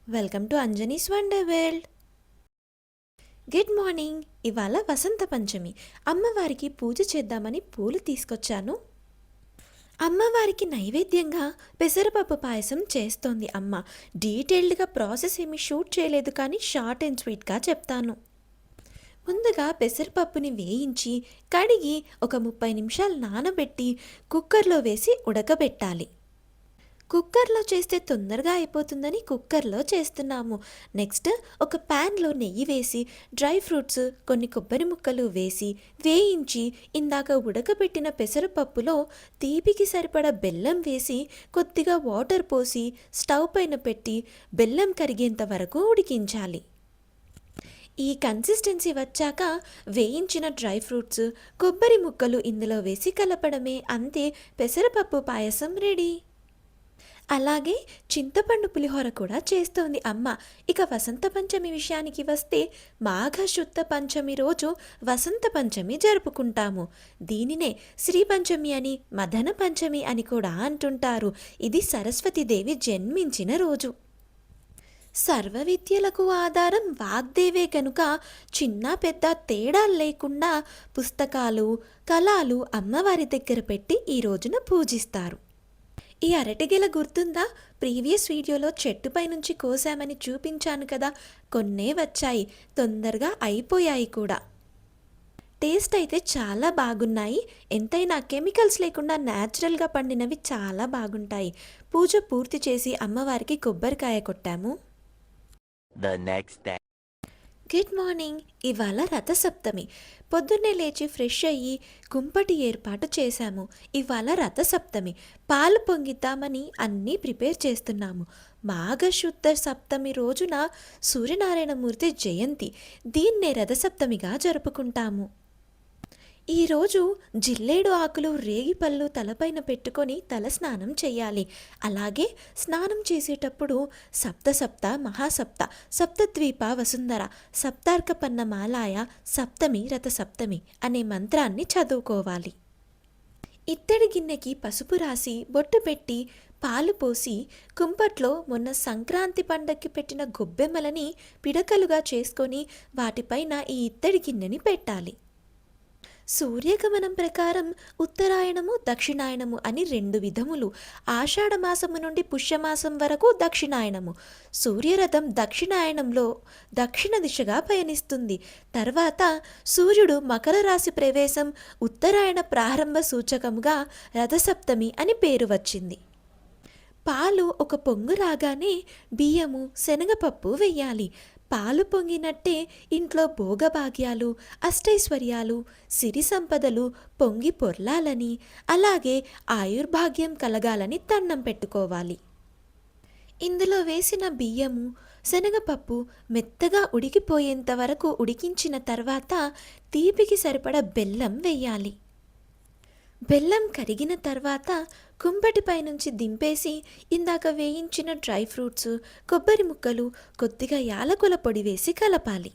Welcome to Anjani's wonder world. Good morning. ఇవాళ వసంత పంచమి. అమ్మవారికి పూజ చేద్దామని పూలు తీసుకొచ్చాను. అమ్మవారికి నైవేద్యంగా పెసరపప్పు పాయసం చేస్తోంది అమ్మ. డీటెయిల్డ్గా ప్రాసెస్ ఏమి షూట్ చేయలేదు, కానీ షార్ట్ అండ్ స్వీట్గా చెప్తాను. ముందుగా పెసరపప్పుని వేయించి కడిగి ఒక 30 నిమిషాలు నానబెట్టి కుక్కర్లో వేసి ఉడకబెట్టాలి. కుక్కర్లో చేస్తే తొందరగా అయిపోతుందని కుక్కర్లో చేస్తున్నాము. నెక్స్ట్ ఒక ప్యాన్లో నెయ్యి వేసి డ్రై ఫ్రూట్స్, కొన్ని కొబ్బరి ముక్కలు వేసి వేయించి ఇందాక ఉడకబెట్టిన పెసరపప్పులో తీపికి సరిపడా బెల్లం వేసి కొద్దిగా వాటర్ పోసి స్టవ్ పైన పెట్టి బెల్లం కరిగేంత వరకు ఉడికించాలి. ఈ కన్సిస్టెన్సీ వచ్చాక వేయించిన డ్రై ఫ్రూట్స్, కొబ్బరి ముక్కలు ఇందులో వేసి కలపడమే. అంతే, పెసరపప్పు పాయసం రెడీ. అలాగే చింతపండు పులిహోర కూడా చేస్తోంది అమ్మ. ఇక వసంత పంచమి విషయానికి వస్తే మాఘ శుద్ధ పంచమి రోజు వసంత పంచమి జరుపుకుంటాము. దీనినే శ్రీ పంచమి అని, మదన పంచమి అని కూడా అంటుంటారు. ఇది సరస్వతీదేవి జన్మించిన రోజు. సర్వ విద్యలకు ఆధారం వాగ్దేవే కనుక చిన్న పెద్ద తేడా లేకుండా పుస్తకాలు, కళాలు అమ్మవారి దగ్గర పెట్టి ఈ రోజున పూజిస్తారు. ఈ అరటిగెల గుర్తుందా? ప్రీవియస్ వీడియోలో చెట్టుపై నుంచి కోసామని చూపించాను కదా. కొన్నే వచ్చాయి, తొందరగా అయిపోయాయి కూడా. టేస్ట్ అయితే చాలా బాగున్నాయి. ఎంతైనా కెమికల్స్ లేకుండా న్యాచురల్గా పండినవి చాలా బాగుంటాయి. పూజ పూర్తి చేసి అమ్మవారికి కొబ్బరికాయ కొట్టాము. Good morning. ఇవాళ రథసప్తమి. పొద్దున్నే లేచి ఫ్రెష్ అయ్యి కుంపటి ఏర్పాటు చేశాము. ఇవాళ రథసప్తమి. పాలు పొంగిద్దామని అన్నీ ప్రిపేర్ చేస్తున్నాము. మాఘశుద్ధ సప్తమి రోజున సూర్యనారాయణమూర్తి జయంతి. దీన్నే రథసప్తమిగా జరుపుకుంటాము. ఈరోజు జిల్లేడు ఆకులు, రేగిపళ్ళు తలపైన పెట్టుకొని తల స్నానం చేయాలి. అలాగే స్నానం చేసేటప్పుడు సప్త సప్త మహాసప్త సప్తద్వీప వసుంధర సప్తార్కపన్న మాలాయ సప్తమి రథ సప్తమి అనే మంత్రాన్ని చదువుకోవాలి. ఇత్తడి గిన్నెకి పసుపు రాసి బొట్టు పెట్టి పాలు పోసి కుంపట్లో మొన్న సంక్రాంతి పండక్కి పెట్టిన గొబ్బెమ్మలని పిడకలుగా చేసుకొని వాటిపైన ఈ ఇత్తడి గిన్నెని పెట్టాలి. సూర్యగమనం ప్రకారం ఉత్తరాయణము, దక్షిణాయనము అని 2 విధములు. ఆషాఢమాసము నుండి పుష్యమాసం వరకు దక్షిణాయనము. సూర్యరథం దక్షిణాయనంలో దక్షిణ దిశగా పయనిస్తుంది. తర్వాత సూర్యుడు మకర రాశి ప్రవేశం ఉత్తరాయణ ప్రారంభ సూచకముగా రథసప్తమి అని పేరు వచ్చింది. పాలు ఒక పొంగు రాగానే బియ్యము, శనగపప్పు వెయ్యాలి. పాలు పొంగినట్టే ఇంట్లో భోగభాగ్యాలు, అష్టైశ్వర్యాలు, సిరి సంపదలు పొంగి పొర్లాలని, అలాగే ఆయుర్భాగ్యం కలగాలని దండం పెట్టుకోవాలి. ఇందులో వేసిన బియ్యము, శనగపప్పు మెత్తగా ఉడికిపోయేంత వరకు ఉడికించిన తర్వాత తీపికి సరిపడ బెల్లం వేయాలి. బెల్లం కరిగిన తర్వాత కుంపటిపై నుంచి దింపేసి ఇందాక వేయించిన డ్రై ఫ్రూట్స్, కొబ్బరి ముక్కలు, కొద్దిగా యాలకుల పొడి వేసి కలపాలి.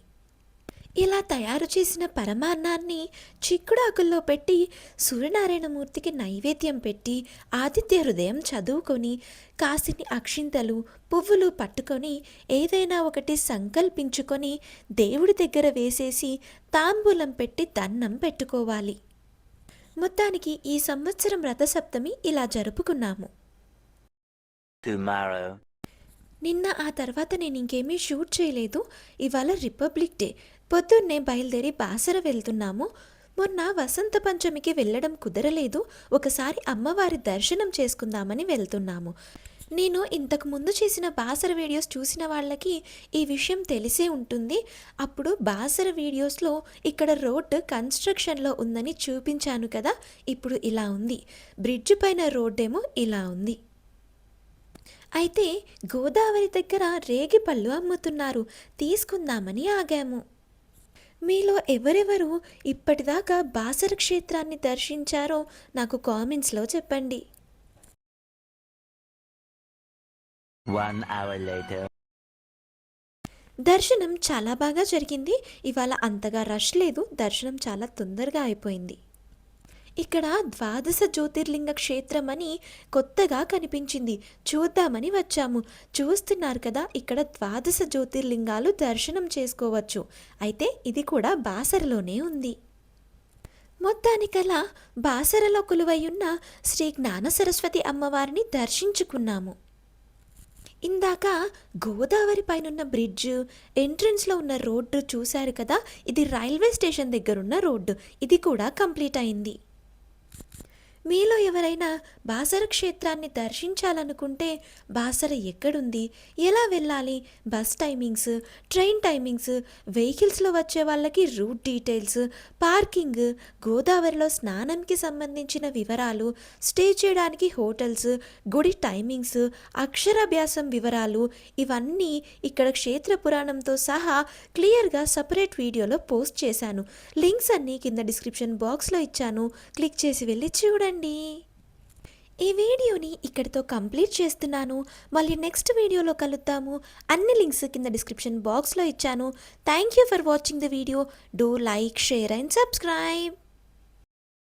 ఇలా తయారు చేసిన పరమాన్నాన్ని చిక్కుడాకుల్లో పెట్టి సూర్యనారాయణమూర్తికి నైవేద్యం పెట్టి ఆదిత్య హృదయం చదువుకొని కాసిని అక్షింతలు, పువ్వులు పట్టుకొని ఏదైనా ఒకటి సంకల్పించుకొని దేవుడి దగ్గర వేసేసి తాంబూలం పెట్టి దండం పెట్టుకోవాలి. మొత్తానికి ఈ సంవత్సరం రథసప్తమి ఇలా జరుపుకున్నాము. నిన్న ఆ తర్వాత నేను ఇంకేమీ షూట్ చేయలేదు. ఇవాళ రిపబ్లిక్ డే. పొద్దున్నే బయలుదేరి బాసర వెళ్తున్నాము. మొన్న వసంత పంచమికి వెళ్ళడం కుదరలేదు. ఒకసారి అమ్మవారి దర్శనం చేసుకుందామని వెళ్తున్నాము. నేను ఇంతకు ముందు చేసిన బాసర వీడియోస్ చూసిన వాళ్ళకి ఈ విషయం తెలిసే ఉంటుంది. అప్పుడు బాసర వీడియోస్లో ఇక్కడ రోడ్డు కన్స్ట్రక్షన్లో ఉందని చూపించాను కదా. ఇప్పుడు ఇలా ఉంది. బ్రిడ్జ్ పైన రోడ్డేమో ఇలా ఉంది. అయితే గోదావరి దగ్గర రేగిపళ్ళు అమ్ముతున్నారు. తీసుకుందామని ఆగాము. మీలో ఎవరెవరు ఇప్పటిదాకా బాసర క్షేత్రాన్ని దర్శించారో నాకు కామెంట్స్లో చెప్పండి. 1 hour later. దర్శనం చాలా బాగా జరిగింది. ఇవాళ అంతగా రష్ లేదు. దర్శనం చాలా తొందరగా అయిపోయింది. ఇక్కడ ద్వాదశ జ్యోతిర్లింగ క్షేత్రం అని కొత్తగా కనిపించింది, చూద్దామని వచ్చాము. చూస్తున్నారు కదా, ఇక్కడ ద్వాదశ జ్యోతిర్లింగాలు దర్శనం చేసుకోవచ్చు. అయితే ఇది కూడా బాసరలోనే ఉంది. మొత్తానికలా బాసరలో కొలువై ఉన్న శ్రీ జ్ఞాన సరస్వతి అమ్మవారిని దర్శించుకున్నాము. ఇందాక గోదావరి పైనున్న బ్రిడ్జ్ ఎంట్రన్స్లో ఉన్న రోడ్డు చూశారు కదా, ఇది రైల్వే స్టేషన్ దగ్గరున్న రోడ్డు. ఇది కూడా కంప్లీట్ అయింది. మీలో ఎవరైనా బాసర క్షేత్రాన్ని దర్శించాలనుకుంటే బాసర ఎక్కడుంది, ఎలా వెళ్ళాలి, బస్ టైమింగ్స్, ట్రైన్ టైమింగ్స్, వెహికల్స్లో వచ్చే వాళ్ళకి రూట్ డీటెయిల్స్, పార్కింగ్, గోదావరిలో స్నానంకి సంబంధించిన వివరాలు, స్టే చేయడానికి హోటల్స్, గుడి టైమింగ్స్, అక్షరాభ్యాసం వివరాలు, ఇవన్నీ ఇక్కడ క్షేత్ర పురాణంతో సహా క్లియర్గా సపరేట్ వీడియోలో పోస్ట్ చేశాను. లింక్స్ అన్నీ కింద డిస్క్రిప్షన్ బాక్స్లో ఇచ్చాను, క్లిక్ చేసి వెళ్ళి చూడండి. ఈ వీడియోని ఇక్కడితో కంప్లీట్ చేస్తున్నాను. మళ్ళీ నెక్స్ట్ వీడియోలో కలుద్దాము. అన్ని లింక్స్ కింద డిస్క్రిప్షన్ బాక్స్లో ఇచ్చాను. Thank you for watching the video. Do like, share and subscribe.